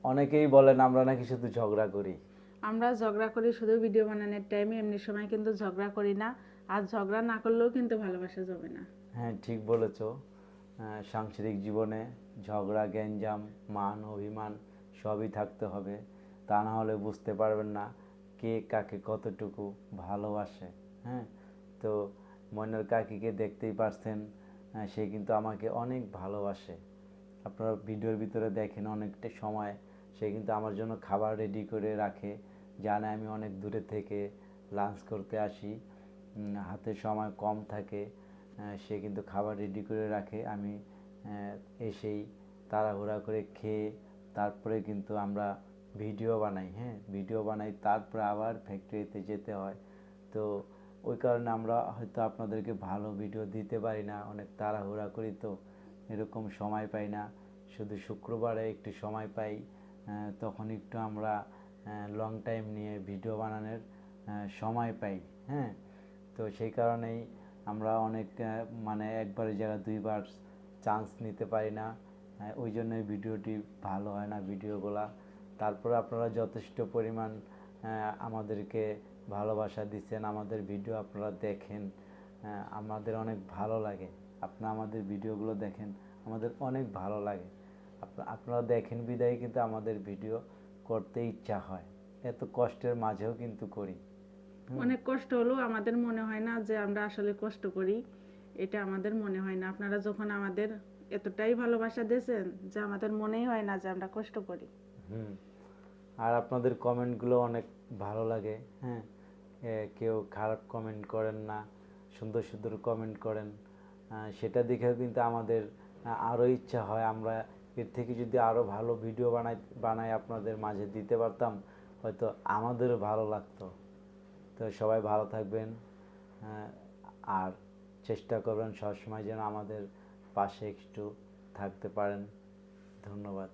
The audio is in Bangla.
অনেকেই বলেন আমরা নাকি শুধু ঝগড়া করি। আমরা ঝগড়া করি শুধু ভিডিও বানানোর টাইমে, এমনি সময় কিন্তু ঝগড়া করি না। আর ঝগড়া না করলেও কিন্তু ভালোবাসা যাবে না। হ্যাঁ, ঠিক বলেছো। সাংসারিক জীবনে ঝগড়া, গ্যাঞ্জাম, মান অভিমান সবই থাকতে হবে। তা না হলে বুঝতে পারবেন না কে কাকে কতটুকু ভালোবাসে। হ্যাঁ, তো ময়নার কাকিকে দেখতেই পারছেন, সে কিন্তু আমাকে অনেক ভালোবাসে। আপনারা ভিডিওর ভিতরে দেখেন অনেকটা সময় সে কিন্তু আমার জন্য খাবার রেডি করে রাখে, জানে আমি অনেক দূরে থেকে লাঞ্চ করতে আসি, হাতে সময় কম থাকে। সে কিন্তু খাবার রেডি করে রাখে, আমি এসেই তাড়াহুড়া করে খেয়ে তারপরে কিন্তু আমরা ভিডিও বানাই। হ্যাঁ, ভিডিও বানাই, তারপরে আবার ফ্যাক্টরিতে যেতে হয়। তো ওই কারণে আমরা হয়তো আপনাদেরকে ভালো ভিডিও দিতে পারি না, অনেক তাড়াহুড়া করি, তো এরকম সময় পাই না। শুধু শুক্রবারে একটু সময় পাই, তখন একটু আমরা লং টাইম নিয়ে ভিডিও বানানোর সময় পাই। হ্যাঁ, তো সেই কারণেই আমরা অনেক মানে একবারের জায়গায় দুইবার চান্স নিতে পারি না। ওই জন্যই ভিডিওটি ভালো হয় না ভিডিওগুলা। তারপরে আপনারা যথেষ্ট পরিমাণ আমাদেরকে ভালোবাসা দিচ্ছেন, আমাদের ভিডিও আপনারা দেখেন, আমাদের অনেক ভালো লাগে। আপনারা আমাদের ভিডিওগুলো দেখেন, আমাদের অনেক ভালো লাগে। আপনারা দেখেন বিদায় কিন্তু আমাদের ভিডিও করতে ইচ্ছা হয়, এত কষ্টের মাঝেও কিন্তু করি। অনেক কষ্ট হলেও আমাদের মনে হয় না যে আমরা আসলে কষ্ট করি। এটা আমাদের মনে হয় না। আপনারা যখন আমাদের এতটাই ভালোবাসা দিয়েছেন যে আমাদের মনেই হয় না যে আমরা কষ্ট করি। হুম, আর আপনাদের কমেন্টগুলো অনেক ভালো লাগে। হ্যাঁ, কেউ খারাপ কমেন্ট করেন না, সুন্দর সুন্দর কমেন্ট করেন। সেটা দেখেও কিন্তু আমাদের আরও ইচ্ছা হয় আমরা এর থেকে যদি আরও ভালো ভিডিও বানাই আপনাদের মাঝে দিতে পারতাম, হয়তো আমাদেরও ভালো লাগতো। তো সবাই ভালো থাকবেন, আর চেষ্টা করবেন সবসময় যেন আমাদের পাশে একটু থাকতে পারেন। ধন্যবাদ।